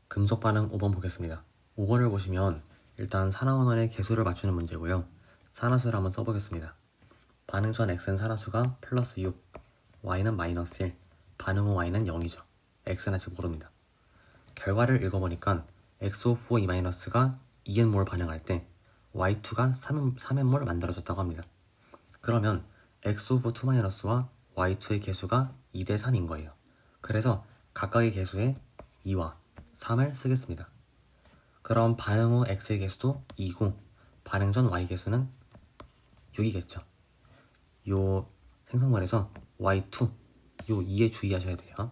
금속 반응 5번 보겠습니다. 5번을 보시면 일단 산화원의 개수를 맞추는 문제고요. 산화수를 한번 써보겠습니다. 반응 전 x는 산화수가 플러스 6, y는 마이너스 1, 반응 후 y는 0이죠. x는 아직 모릅니다. 결과를 읽어보니까 x of 4e-가 2n몰 반응할 때 y2가 3n몰 만들어졌다고 합니다. 그러면 x of 2-와 y2의 개수가 2대 3인 거예요. 그래서 각각의 개수에 2와 3을 쓰겠습니다. 그럼 반응 후 x의 개수도 2고 반응 전 y 개수는 6이겠죠. 요 생성문에서 y2, 요 2에 주의하셔야 돼요.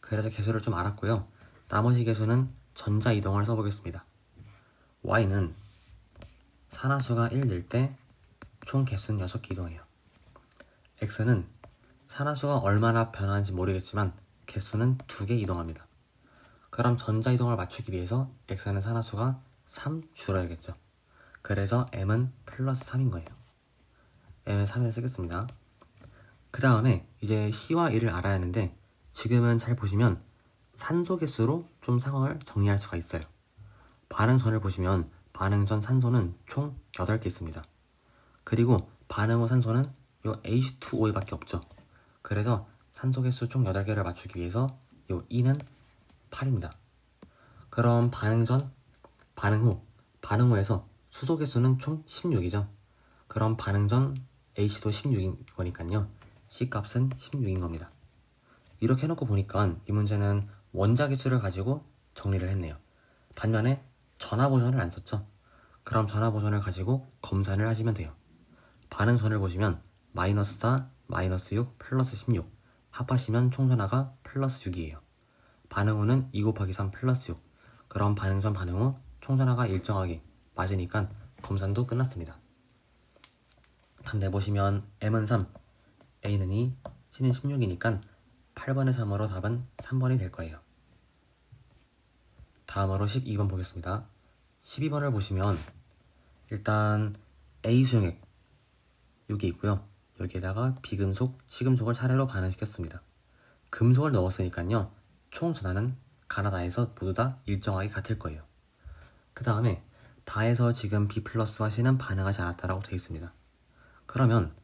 그래서 개수를 좀 알았고요. 나머지 개수는 전자이동을 써보겠습니다. y는 산화수가 1일 때 총 개수는 6개 이동해요. x는 산화수가 얼마나 변하는지 모르겠지만 개수는 2개 이동합니다. 그럼 전자이동을 맞추기 위해서 x는 산화수가 3 줄어야겠죠. 그래서 m은 플러스 3인 거예요. m은 3을 쓰겠습니다. 그 다음에 이제 C와 E를 알아야 하는데 지금은 잘 보시면 산소 개수로 좀 상황을 정리할 수가 있어요. 반응 전을 보시면 반응 전 산소는 총 8개 있습니다. 그리고 반응 후 산소는 요 H2O에 밖에 없죠. 그래서 산소 개수 총 8개를 맞추기 위해서 요 E는 8입니다. 그럼 반응 전, 반응 후에서 수소 개수는 총 16이죠. 그럼 반응 전 H도 16인 거니까요. C 값은 16인 겁니다. 이렇게 해놓고 보니까 이 문제는 원자 개수를 가지고 정리를 했네요. 반면에 전화 보존을 안 썼죠. 그럼 전화 보존을 가지고 검산을 하시면 돼요. 반응 전을 보시면 마이너스 4, 마이너스 6, 플러스 16 합하시면 총전화가 플러스 6이에요. 반응 후는 2 곱하기 3 플러스 6. 그럼 반응 전 반응 후 총전화가 일정하게 맞으니까 검산도 끝났습니다. 답 내보시면 M은 3, A는 2, C는 16이니까 8번의 3으로 답은 3번이 될 거예요. 다음으로 12번 보겠습니다. 12번을 보시면 일단 A 수용액 여기 있고요. 여기에다가 비금속, 시금속을 차례로 반응시켰습니다. 금속을 넣었으니까요. 총 전하는 가나다에서 모두 다 일정하게 같을 거예요. 그 다음에 다에서 지금 B 플러스와 C는 반응하지 않았다라고 되어 있습니다. 그러면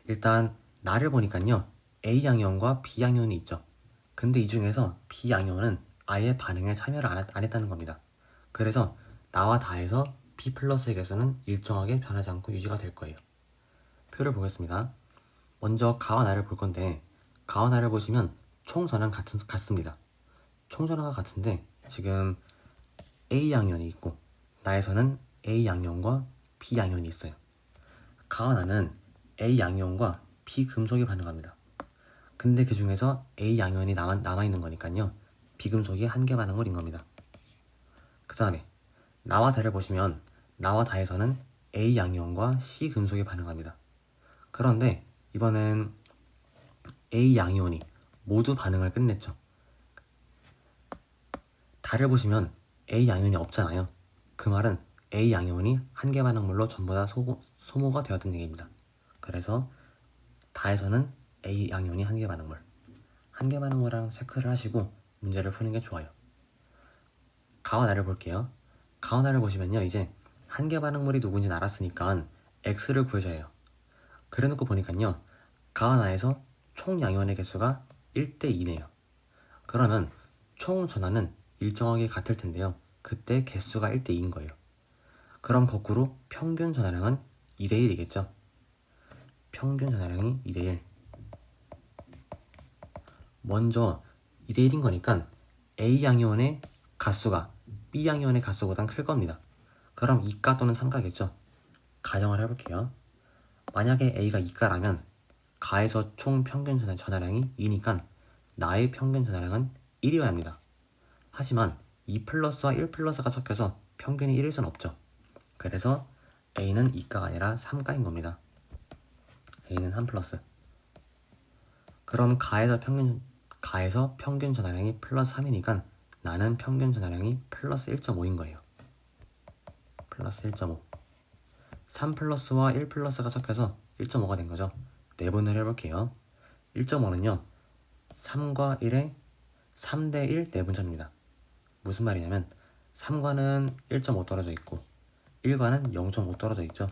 일단 나를 보니까요. A 양이온과 B 양이온이 있죠. 근데 이 중에서 B 양이온은 아예 반응에 참여를 안 했다는 겁니다. 그래서 나와 다에서 B 플러스의 개수는 일정하게 변하지 않고 유지가 될 거예요. 표를 보겠습니다. 먼저 가와 나를 볼 건데 가와 나를 보시면 총전하는 같습니다. 총전하가 같은데 지금 A 양이온이 있고 나에서는 A 양이온과 B 양이온이 있어요. 가와 나는 A 양이온과 B 금속이 반응합니다. 근데 그 중에서 A 양이온이 남아있는 거니까요. 비금속이 한 개 반응을 인 겁니다. 그 다음에 나와 다를 보시면 나와 다에서는 A 양이온과 C 금속이 반응합니다. 그런데 이번엔 A 양이온이 모두 반응을 끝냈죠. 다를 보시면 A 양이온이 없잖아요. 그 말은 A 양이온이 한 개 반응물로 전부 다 소모가 되었던 얘기입니다. 그래서 다에서는 A 양이온이 한 개 반응물, 한 개 반응물이랑 체크를 하시고 문제를 푸는 게 좋아요. 가와 나를 볼게요. 가와 나를 보시면요. 이제 한 개 반응물이 누군지 알았으니까 X를 구해줘야 해요. 그래놓고 보니까요. 가와 나에서 총 양이온의 개수가 1대 2네요. 그러면 총 전하는 일정하게 같을 텐데요. 그때 개수가 1대 2인 거예요. 그럼 거꾸로 평균 전하량은 2대 1이겠죠. 평균 전하량이 2대 1. 먼저 2대 1인 거니까 A 양이온의 가수가 B 양이온의 가수보단 클 겁니다. 그럼 2가 또는 3가겠죠. 가정을 해볼게요. 만약에 A가 2가라면 가에서 총 평균 전하량이 2니까 나의 평균 전하량은 1이어야 합니다. 하지만 2 플러스와 1 플러스가 섞여서 평균이 1일 순 없죠. 그래서 A는 2가가 아니라 3가인 겁니다. A는 3 플러스. 그럼 가에서 평균 전하량이 플러스 3이니까 나는 평균 전하량이 플러스 1.5인 거예요. 플러스 1.5. 3 플러스와 1 플러스가 섞여서 1.5가 된 거죠. 내분을 해볼게요. 1.5는요. 3과 1의 3대 1 내분점입니다. 무슨 말이냐면 3과는 1.5 떨어져 있고 1과는 0.5 떨어져 있죠.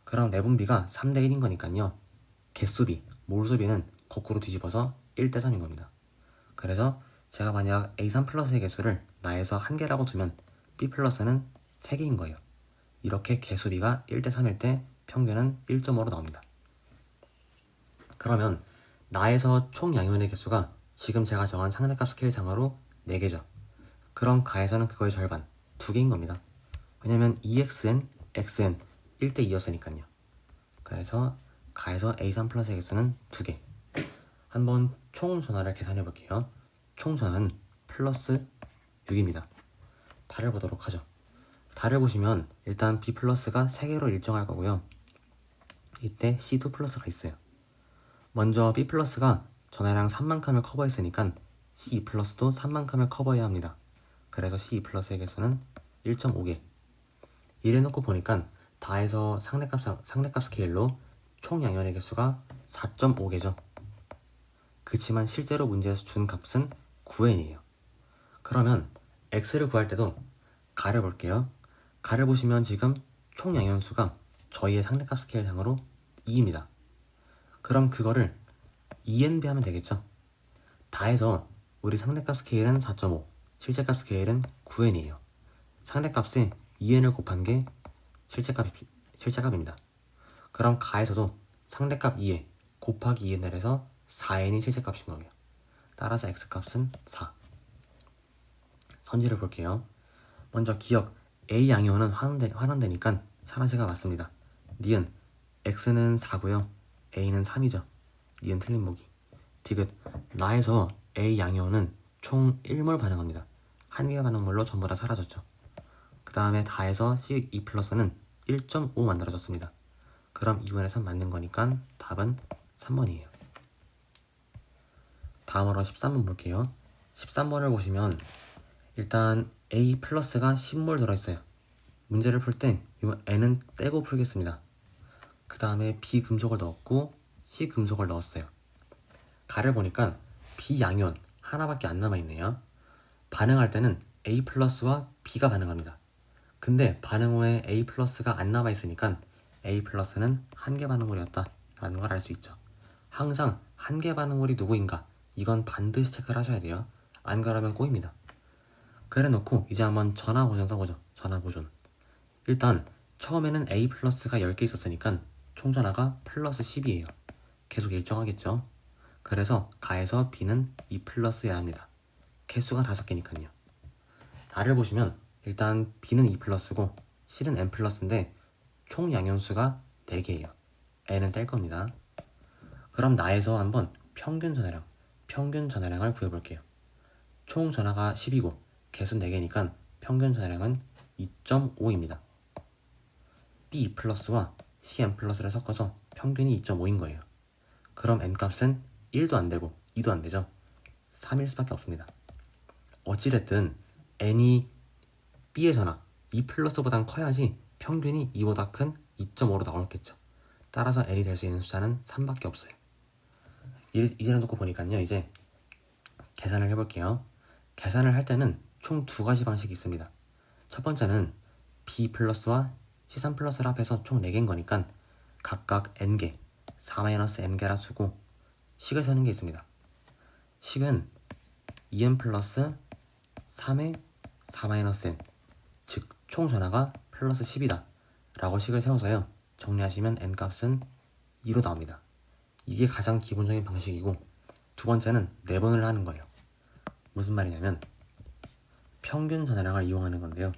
그럼 내분비가 3대 1인 거니까요. 개수비, 몰수비는 거꾸로 뒤집어서 1대 3인 겁니다. 그래서 제가 만약 A3 플러스의 개수를 나에서 1개라고 두면 B 플러스는 3개인 거예요. 이렇게 개수비가 1대 3일 때 평균은 1.5로 나옵니다. 그러면 나에서 총 양이온의 개수가 지금 제가 정한 상대값 스케일상으로 4개죠. 그럼 가에서는 그거의 절반, 2개인 겁니다. 왜냐면 EXN, XN 1대 2였으니까요. 그래서 가에서 A3 플러스의 개수는 2개. 한번 총 전화를 계산해 볼게요. 총 전화는 플러스 6입니다. 달을 보도록 하죠. 달을 보시면 일단 B 플러스가 3개로 일정할 거고요. 이때 C2 플러스가 있어요. 먼저 B 플러스가 전화량 3만큼을 커버했으니까 C2 플러스도 3만큼을 커버해야 합니다. 그래서 C2 플러스의 개수는 1.5개. 이래놓고 보니까 다해서 상대값 스케일로 총 양연의 개수가 4.5개죠. 그치만 실제로 문제에서 준 값은 9n이에요. 그러면 x를 구할 때도 가를 볼게요. 가를 보시면 지금 총 양연수가 저희의 상대값 스케일상으로 2입니다. 그럼 그거를 2n배 하면 되겠죠. 다해서 우리 상대값 스케일은 4.5, 실제값 스케일은 9n이에요. 상대값에 2n을 곱한 게 실제값입니다. 그럼 가에서도 상대값 2에 곱하기 2n을 해서 4n이 실제값인 거고요. 따라서 x값은 4. 선지를 볼게요. 먼저 기억 A 양이온은 환원되니까 산화제가 맞습니다. 니은 x는 4고요. a는 3이죠. 니은 틀린 보기. 디귿 나에서 A 양이온은 총 1몰 반응합니다. 한 개의 반응물로 전부 다 사라졌죠. 그 다음에 다해서 C2 플러스는 1.5 만들어졌습니다. 그럼 2분의 3 맞는 거니까 답은 3번이에요. 다음으로 13번 볼게요. 13번을 보시면 일단 A 플러스가 10몰 들어있어요. 문제를 풀 때 이 N은 떼고 풀겠습니다. 그 다음에 B 금속을 넣었고 C 금속을 넣었어요. 가를 보니까 B 양이온 하나밖에 안 남아있네요. 반응할 때는 A 플러스와 B가 반응합니다. 근데 반응 후에 A 플러스가 안 남아있으니까 A 플러스는 한 개 반응물이었다 라는 걸 알 수 있죠. 항상 한 개 반응물이 누구인가 이건 반드시 체크를 하셔야 돼요. 안 그러면 꼬입니다. 그래 놓고 이제 한번 전화 보존 써보죠. 전화 보존. 일단 처음에는 A 플러스가 10개 있었으니까 총 전화가 플러스 10이에요. 계속 일정하겠죠. 그래서 가에서 B는 2 플러스여야 합니다. 개수가 5개니까요. 나를 보시면 일단 B는 2 플러스고 C는 N 플러스인데 총 양연수가 4개예요. N은 뗄 겁니다. 그럼 나에서 한번 평균 전화량을 구해볼게요. 총 전화가 10이고 개수 4개니까 평균 전화량은 2.5입니다. B2 플러스와 CN 플러스를 섞어서 평균이 2.5인 거예요. 그럼 N값은 1도 안 되고 2도 안 되죠. 3일 수밖에 없습니다. 어찌됐든 N이 B의 전화 2 플러스보단 커야지 평균이 2보다 큰 2.5로 나올겠죠. 따라서 N이 될 수 있는 숫자는 3밖에 없어요. 이제는 놓고 보니까요. 이제 계산을 해볼게요. 계산을 할 때는 총 2가지 방식이 있습니다. 첫 번째는 B 플러스와 C3 플러스를 합해서 총 4개인 거니까 각각 N개, 4-N개라 두고 식을 세는 게 있습니다. 식은 2N 플러스 3의 4-N, 즉 총 전화가 플러스 10이다 라고 식을 세워서요. 정리하시면 N값은 2로 나옵니다. 이게 가장 기본적인 방식이고 두 번째는 내분을 하는 거예요. 무슨 말이냐면 평균 전화량을 이용하는 건데요.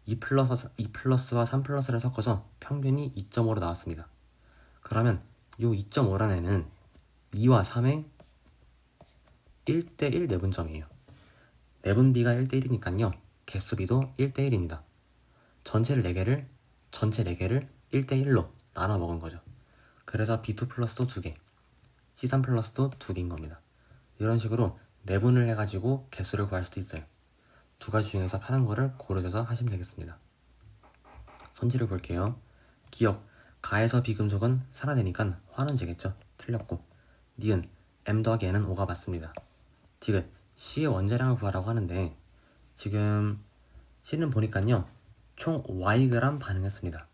2 플러스와 3 플러스를 섞어서 평균이 2.5로 나왔습니다. 그러면 이 2.5라는 애는 2와 3의 1대1 내분점이에요. 내분비가 1대1이니까요. 개수비도 1대1입니다. 전체 4개를 1대1로 나눠 먹은 거죠. 그래서 B2 플러스도 2개, C3 플러스도 2개인 겁니다. 이런 식으로 내분을 해가지고 개수를 구할 수도 있어요. 2가지 중에서 편한 거를 고르셔서 하시면 되겠습니다. 선지를 볼게요. 기억, 가에서 비금속은 산화되니까 환원제겠죠. 틀렸고 니은 M 더하기 N은 5가 맞습니다. 디귿, C의 원자량을 구하라고 하는데 지금 C는 보니까요 총 Yg 반응했습니다.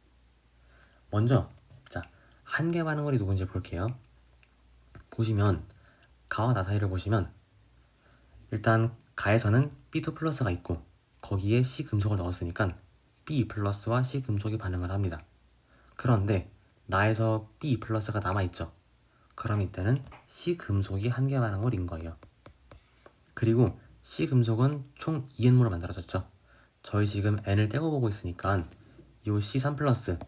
먼저 자, 한계 반응물이 누군지 볼게요. 보시면 가와 나 사이를 보시면 일단 가에서는 B2 플러스가 있고 거기에 C 금속을 넣었으니까 B 플러스와 C 금속이 반응을 합니다. 그런데 나에서 B 플러스가 남아있죠. 그럼 이때는 C 금속이 한계 반응물인 거예요. 그리고 C 금속은 총 2N모로 만들어졌죠. 저희 지금 N을 떼고 보고 있으니까 이 C3 플러스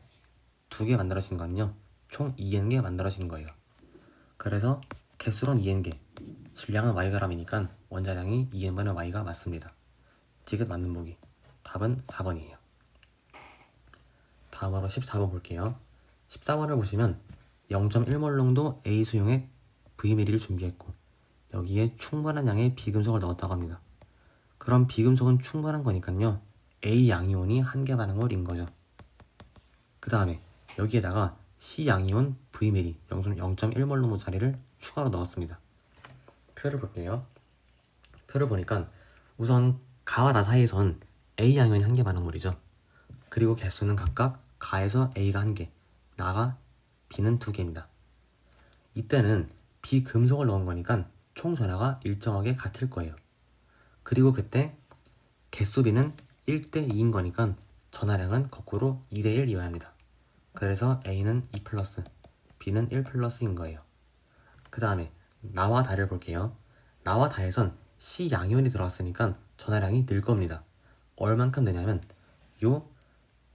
2개 만들어진 거는요 총 2N개 만들어진 거예요. 그래서 개수론 2N개, 질량은 Yg이니까 원자량이 2N분의 Y가 맞습니다. 디귿 맞는 보기. 답은 4번이에요. 다음으로 14번 볼게요. 14번을 보시면 0.1몰 농도 A 수용액 V밀리를 준비했고 여기에 충분한 양의 비금속을 넣었다고 합니다. 그럼 비금속은 충분한 거니까요 A 양이온이 한계 반응물인 거죠. 그 다음에 여기에다가 C 양이온 V밀리 0.1몰 농도짜리를 추가로 넣었습니다. 표를 볼게요. 표를 보니까 우선 가와 나 사이에선 A 양이온이 한계 반응물이죠. 그리고 개수는 각각 가에서 A가 1개, 나가 B는 2개입니다. 이때는 비금속을 넣은 거니까 총 전하가 일정하게 같을 거예요. 그리고 그때 개수 B는 1대2인 거니까 전하량은 거꾸로 2대1이어야 합니다. 그래서 A는 2 플러스, B는 1 플러스인 거예요. 그 다음에 나와 다를 볼게요. 나와 다에선 C 양이온이 들어왔으니까 전하량이 늘 겁니다. 얼만큼 느냐면 요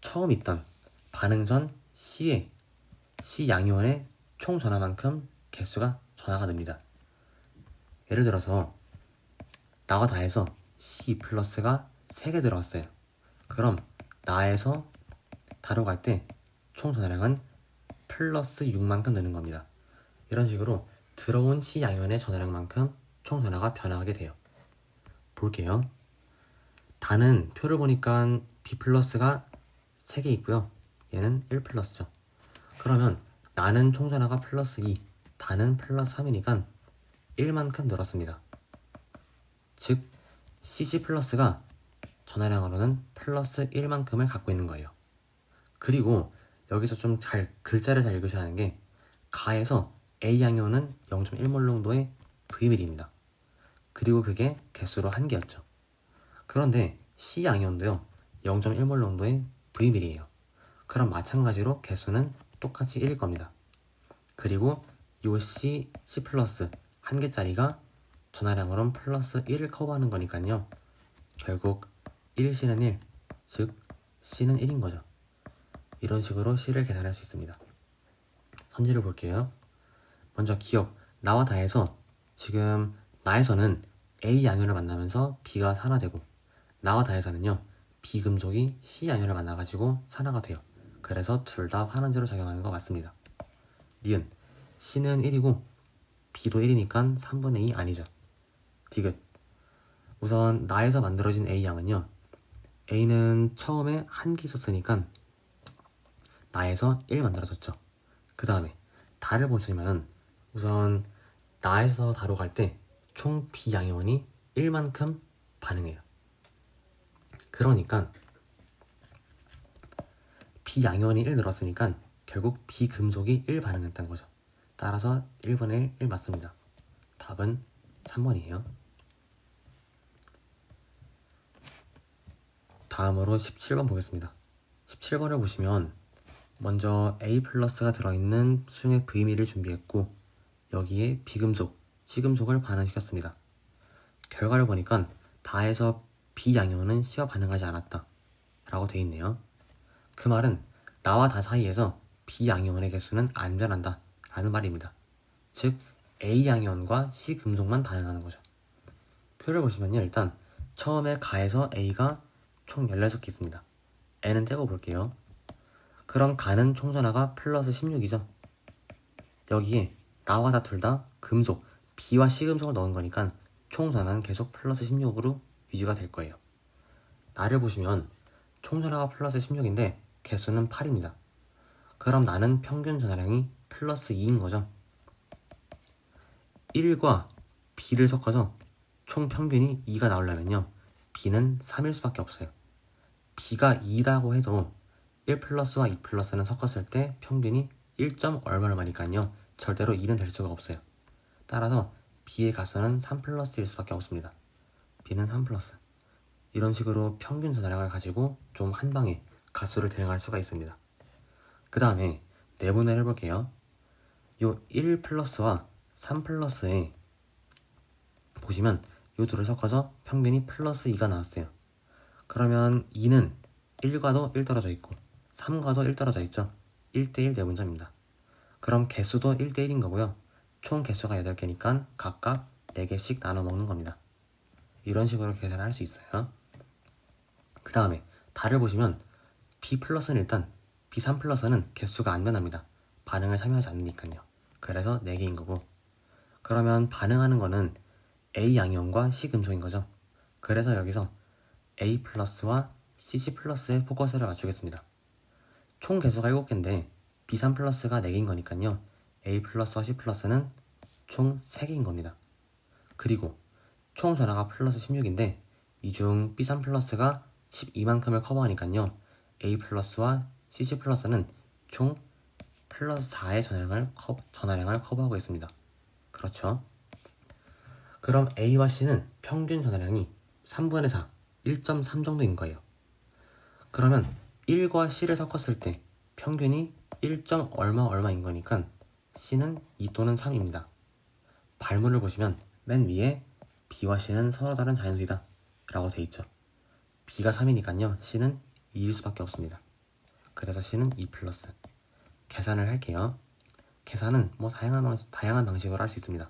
처음 있던 반응 전 C의 C 양이온의 총 전하만큼 개수가 전하가 됩니다. 예를 들어서 나와 다에서 C 플러스가 3개 들어왔어요. 그럼 나에서 다로 갈 때 총 전하량은 플러스 6만큼 되는 겁니다. 이런 식으로 들어온 C 양이온의 전하량만큼 총 전하가 변화하게 돼요. 볼게요. 다는 표를 보니까 B 플러스가 3개 있고요. 얘는 1 플러스죠. 그러면 나는 총 전하가 플러스 2, 다는 플러스 3이니까 1만큼 늘었습니다. 즉 CC 플러스가 전하량으로는 플러스 1만큼을 갖고 있는 거예요. 그리고 여기서 좀 글자를 잘 읽으셔야 하는 게 가에서 A 양이온은 0.1몰 농도의 V밀입니다. 그리고 그게 개수로 1개였죠. 그런데 C 양이온도요 0.1몰 농도의 V밀이에요. 그럼 마찬가지로 개수는 똑같이 1일 겁니다. 그리고 이 C 플러스 1개짜리가 전하량으로는 플러스 1을 커버하는 거니까요. 결국 1C는 1, 즉 C는 1인 거죠. 이런 식으로 C를 계산할 수 있습니다. 선지를 볼게요. 먼저 기억, 나와 다에서 지금 나에서는 A 양이온을 만나면서 B가 산화되고 나와 다에서는요 비금속이 C 양이온을 만나가지고 산화가 돼요. 그래서 둘 다 환원제로 작용하는 거 맞습니다. 니은 C는 1이고 B도 1이니까 3분의 2 아니죠. 디귿 우선 나에서 만들어진 A 양은요 A는 처음에 1개 있었으니까 나에서 1 만들어졌죠. 그 다음에 다를 보시면 우선 나에서 다로 갈 때 총 B 양이온이 1만큼 반응해요. 그러니까 B 양이온이 1 늘었으니까 결국 B 금속이 1 반응했다는 거죠. 따라서 1분의 1 맞습니다. 답은 3번이에요. 다음으로 17번 보겠습니다. 17번을 보시면 먼저 A 플러스가 들어있는 수용액 V밀을 준비했고 여기에 B금속, C금속을 반응시켰습니다. 결과를 보니까 다에서 B 양이온은 C와 반응하지 않았다 라고 되어 있네요. 그 말은 나와 다 사이에서 B 양이온의 개수는 안 변한다 라는 말입니다. 즉 A 양이온과 C 금속만 반응하는 거죠. 표를 보시면요 일단 처음에 가에서 A가 총 16개 있습니다. N은 떼고 볼게요. 그럼 가는 총 전하가 플러스 16이죠. 여기에 나와 다 둘 다 금속 B와 C 금속을 넣은 거니까 총 전하는 계속 플러스 16으로 유지가 될 거예요. 나를 보시면 총 전하가 플러스 16인데 개수는 8입니다. 그럼 나는 평균 전하량이 플러스 2인 거죠. 1과 B를 섞어서 총 평균이 2가 나오려면요 B는 3일 수밖에 없어요. B가 2라고 해도 1 플러스와 2 플러스는 섞었을 때 평균이 1. 얼마니까요. 절대로 2는 될 수가 없어요. 따라서 B의 가수는 3 플러스일 수밖에 없습니다. B는 3 플러스. 이런 식으로 평균 전화량을 가지고 좀 한방에 가수를 대응할 수가 있습니다. 그 다음에 내분을 해볼게요. 요 1 플러스와 3 플러스에 보시면 요 둘을 섞어서 평균이 플러스 2가 나왔어요. 그러면 2는 1과도 1 떨어져 있고 3과도 1 떨어져 있죠. 1대1 내분자입니다. 그럼 개수도 1대1인 거고요. 총 개수가 8개니까 각각 4개씩 나눠 먹는 겁니다. 이런 식으로 계산을 할 수 있어요. 그 다음에 달을 보시면 B 플러스는 일단 B3 플러스는 개수가 안 변합니다. 반응을 참여하지 않으니까요. 그래서 4개인 거고, 그러면 반응하는 거는 A 양이온과 C 금속인 거죠. 그래서 여기서 A 플러스와 CC 플러스에 포커스를 맞추겠습니다. 총 개수가 7개인데 B3 플러스가 4개인 거니까요. A 플러스와 C 플러스는 총 3개인 겁니다. 그리고 총 전하가 플러스 16인데 이 중 B3 플러스가 12만큼을 커버하니까요. A 플러스와 CC 플러스는 총 플러스 4의 전하량을 커버하고 있습니다. 그렇죠? 그럼 A와 C는 평균 전하량이 3분의 4, 1.3 정도인 거예요. 그러면 1과 C를 섞었을 때 평균이 1. 얼마인 거니까 C는 2 또는 3입니다. 발문을 보시면 맨 위에 B와 C는 서로 다른 자연수이다 라고 돼 있죠. B가 3이니까요. C는 2일 수밖에 없습니다. 그래서 C는 2 플러스. 계산을 할게요. 계산은 다양한 방식으로 할 수 있습니다.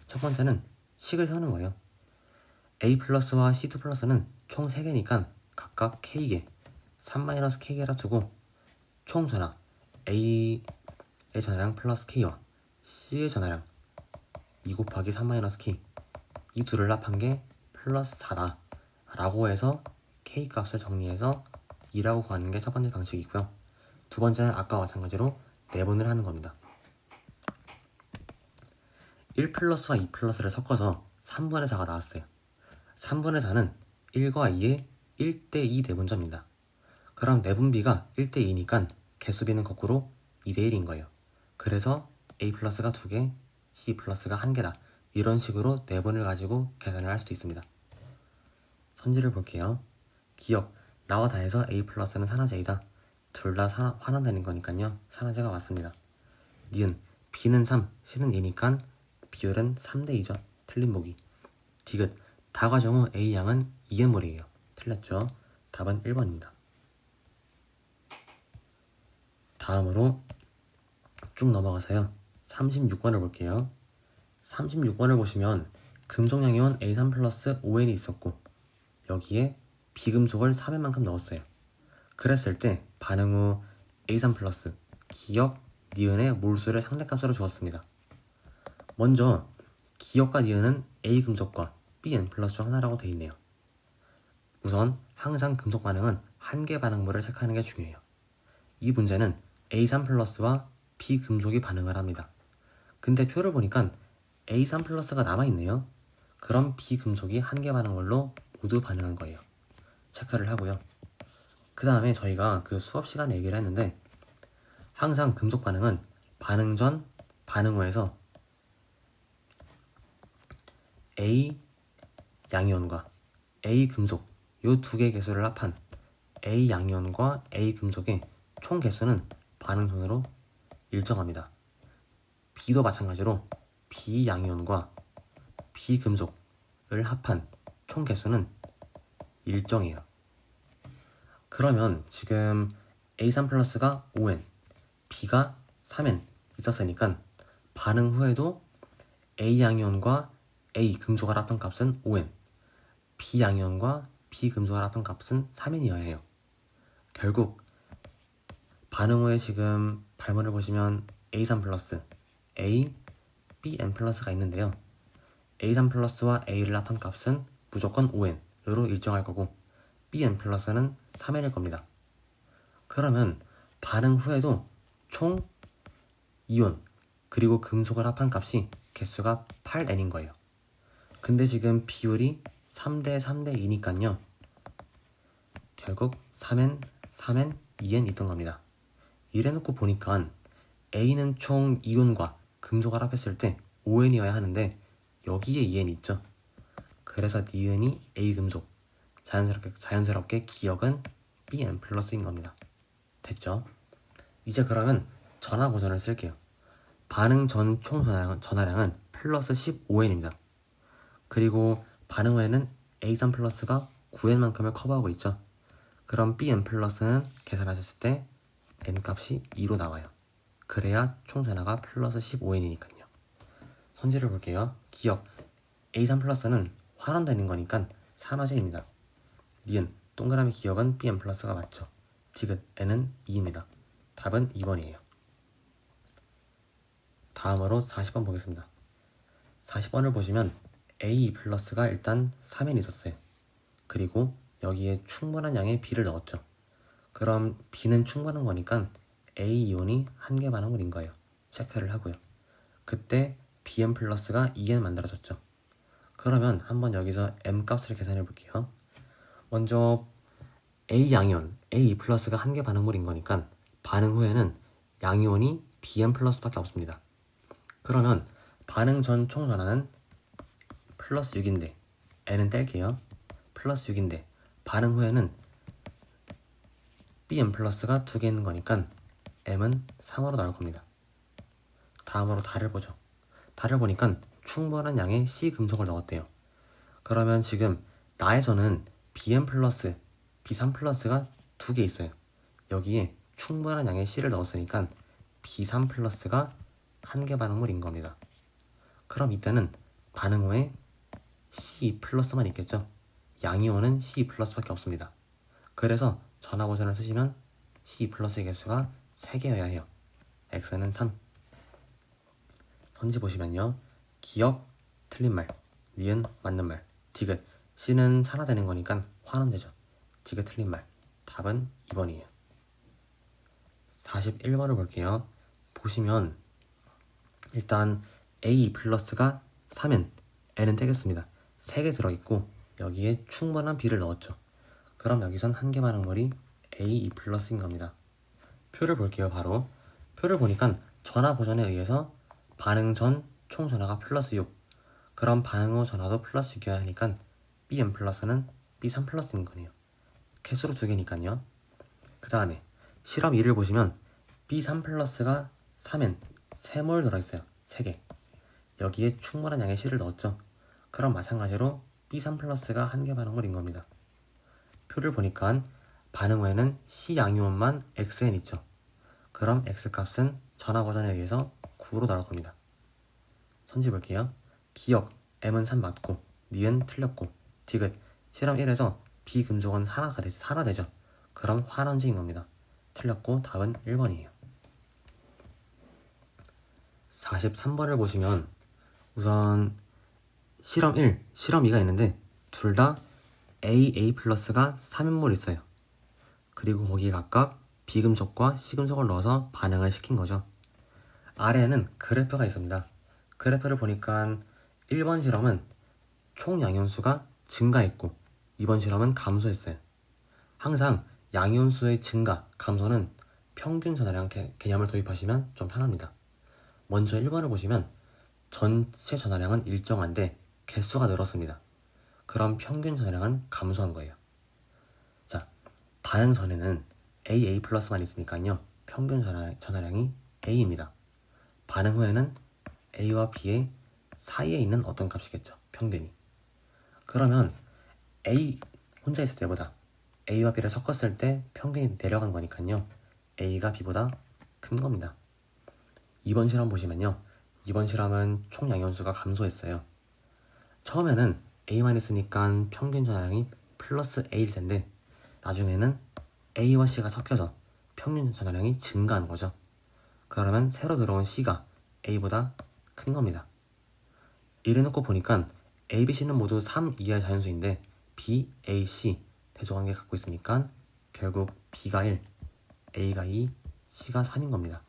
첫 번째는 식을 세우는 거예요. A 플러스와 C2 플러스는 총 3개니까 각각 K개, 3-K개라 두고 총 전하 A의 전하량 플러스 K와 C의 전하량 2 곱하기 3-K 이 둘을 합한 게 플러스 4다 라고 해서 K 값을 정리해서 2라고 구하는 게 첫 번째 방식이고요. 두 번째는 아까와 마찬가지로 내분을 하는 겁니다. 1 플러스와 2 플러스를 섞어서 3분의 4가 나왔어요. 3분의 4는 1과 2의 1대2 내분자입니다. 그럼 내분비가 1대2니까 개수비는 거꾸로 2대1인 거예요. 그래서 A 플러스가 2개, C 플러스가 1개다. 이런 식으로 내분을 가지고 계산을 할 수도 있습니다. 선지를 볼게요. 기억, 나와 다해서 A 플러스는 산화제이다. 둘 다 환원되는 거니까요. 산화제가 맞습니다. 니은, B는 3, C는 2니까 비율은 3대2죠. 틀린 보기. 디귿, 다과정 후 A양은 2의 물이에요. 틀렸죠? 답은 1번입니다. 다음으로 쭉 넘어가서요. 36번을 볼게요. 36번을 보시면 금속양이온 A3 플러스 ON이 있었고 여기에 비금속을 3회만큼 넣었어요. 그랬을 때 반응 후 A3 플러스 기역, 니은의 몰수를 상대값으로 주었습니다. 먼저 기역과 니은은 A 금속과 Bn 플러스 중 하나라고 되어 있네요. 우선 항상 금속 반응은 한 개 반응물을 체크하는 게 중요해요. 이 문제는 A3 플러스와 B 금속이 반응을 합니다. 근데 표를 보니까 A3 플러스가 남아있네요. 그럼 B 금속이 한 개 반응물로 모두 반응한 거예요. 체크를 하고요. 그 다음에 저희가 그 수업 시간에 얘기를 했는데 항상 금속 반응은 반응 전, 반응 후에서 A 양이온과 A 금속 이 두 개의 개수를 합한 A 양이온과 A 금속의 총 개수는 반응 전으로 일정합니다. B도 마찬가지로 B 양이온과 B 금속을 합한 총 개수는 일정해요. 그러면 지금 A3 플러스가 5N, B가 3N 있었으니까 반응 후에도 A 양이온과 A 금속을 합한 값은 5N, B 양이온과 B 금속을 합한 값은 3N이어야 해요. 결국 반응 후에 지금 발문을 보시면 A3 플러스, A, Bn 플러스가 있는데요. A3 플러스와 A를 합한 값은 무조건 5N으로 일정할 거고 Bn 플러스는 3N일 겁니다. 그러면 반응 후에도 총 이온 그리고 금속을 합한 값이 개수가 8N인 거예요. 근데 지금 비율이 3대 3대 2니까요. 결국 3n, 3n, 2n 있던 겁니다. 이래놓고 보니까 A는 총 이온과 금속을 합했을 때 5n이어야 하는데 여기에 2n이 있죠. 그래서 니은이 A 금속, 자연스럽게 기억은 Bn 플러스인 겁니다. 됐죠? 이제 그러면 전하 보전을 쓸게요. 반응 전 총 전하량은 플러스 15n입니다. 그리고 반응 후에는 A3 플러스가 9n만큼을 커버하고 있죠. 그럼 Bn 플러스는 계산하셨을 때 n 값이 2로 나와요. 그래야 총 전하가 플러스 15n이니까요. 선지를 볼게요. 기억 A3 플러스는 환원되는 거니까 산화제입니다. 니은 동그라미 기억은 Bn 플러스가 맞죠. 디귿 n은 2입니다. 답은 2번이에요. 다음으로 40번 보겠습니다. 40번을 보시면 A 플러스가 일단 3n 있었어요. 그리고 여기에 충분한 양의 B를 넣었죠. 그럼 B는 충분한 거니까 A 이온이 한 개 반응물인 거예요. 체크를 하고요. 그때 Bn 플러스가 2n 만들어졌죠. 그러면 한번 여기서 M 값을 계산해 볼게요. 먼저 A 양이온, A 플러스가 한 개 반응물인 거니까 반응 후에는 양이온이 Bn 플러스밖에 없습니다. 그러면 반응 전 총 전하는 플러스 6인데 n은 뗄게요. 플러스 6인데 반응 후에는 Bn 플러스가 2개 있는 거니까 m은 3으로 나올 겁니다. 다음으로 달을 보죠. 달을 보니까 충분한 양의 C 금속을 넣었대요. 그러면 지금 나에서는 Bn 플러스, B3 플러스가 2개 있어요. 여기에 충분한 양의 C를 넣었으니까 B3 플러스가 한 개 반응물인 겁니다. 그럼 이때는 반응 후에 C 플러스만 있겠죠. 양이온은 C 플러스밖에 없습니다. 그래서 전하 보전을 쓰시면 C 플러스의 개수가 3개여야 해요. X는 3. 선지 보시면요. 기억, 틀린 말, 니은, 맞는 말, 디귿, C는 산화되는 거니까 환원되죠. 디귿 틀린 말, 답은 2번이에요. 41번을 볼게요. 보시면 일단 A 플러스가 3n, n은 떼겠습니다. 3개 들어있고 여기에 충분한 B를 넣었죠. 그럼 여기선 한 개 반응물이 A 플러스인 겁니다. 표를 볼게요. 바로 표를 보니까 전하 보전에 의해서 반응 전 총 전하가 플러스 6, 그럼 반응 후 전하도 플러스 6이어야 하니까 Bn 플러스는 B3 플러스인 거네요. 개수로 2개니까요. 그 다음에 실험 2를 보시면 B3 플러스가 3n, 3몰 들어있어요. 3개. 여기에 충분한 양의 C를 넣었죠. 그럼 마찬가지로 B3 플러스가 한 개 반응물인 겁니다. 표를 보니까 반응 후에는 C 양이온만 Xn 있죠. 그럼 X 값은 전하 버전에 의해서 9로 나올 겁니다. 선지 볼게요. 기억 M은 3 맞고 니은 틀렸고 디귿 실험 1에서 비금속은 산화되죠. 그럼 환원제인 겁니다. 틀렸고 답은 1번이에요. 43번을 보시면 우선 실험 1, 실험 2가 있는데 둘 다 A 플러스가 3인몰 있어요. 그리고 거기에 각각 비금속과 C금속을 넣어서 반응을 시킨 거죠. 아래에는 그래프가 있습니다. 그래프를 보니까 1번 실험은 총 양이온수가 증가했고 2번 실험은 감소했어요. 항상 양이온수의 증가, 감소는 평균 전하량 개념을 도입하시면 좀 편합니다. 먼저 1번을 보시면 전체 전하량은 일정한데 개수가 늘었습니다. 그럼 평균 전하량은 감소한 거예요. 자, 반응 전에는 A 플러스만 있으니까요. 평균 전하량이 A입니다. 반응 후에는 A와 B의 사이에 있는 어떤 값이겠죠. 평균이. 그러면 A 혼자 있을 때보다 A와 B를 섞었을 때 평균이 내려간 거니까요. A가 B보다 큰 겁니다. 2번 실험 보시면요. 2번 실험은 총 양이온수가 감소했어요. 처음에는 A만 있으니까 평균 전하량이 플러스 A일 텐데 나중에는 A와 C가 섞여서 평균 전하량이 증가한 거죠. 그러면 새로 들어온 C가 A보다 큰 겁니다. 이래놓고 보니까 A, B, C는 모두 3 이하의 자연수인데 B, A, C 대조관계 갖고 있으니까 결국 B가 1, A가 2, C가 3인 겁니다.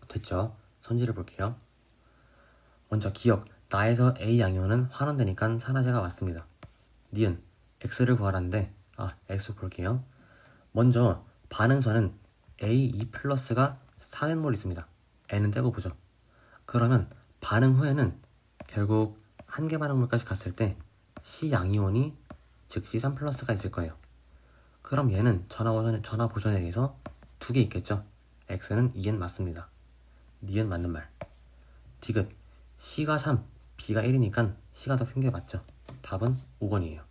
됐죠? 선지를 볼게요. 먼저 기억, 나에서 A 양이온은 환원되니까 산화제가 맞습니다. 니은 X를 구하라는데 X 볼게요. 먼저 반응전은 A2 플러스가 4맨몰 있습니다. N은 떼고 보죠. 그러면 반응 후에는 결국 한 개 반응물까지 갔을 때 C 양이온이 즉 C3 플러스가 있을 거예요. 그럼 얘는 전화 보존에 의해서 두 개 있겠죠. X는 2N 맞습니다. 니은 맞는 말. 디귿 C가 3, B가 1이니까 C가 더 큰 게 맞죠. 답은 5번이에요.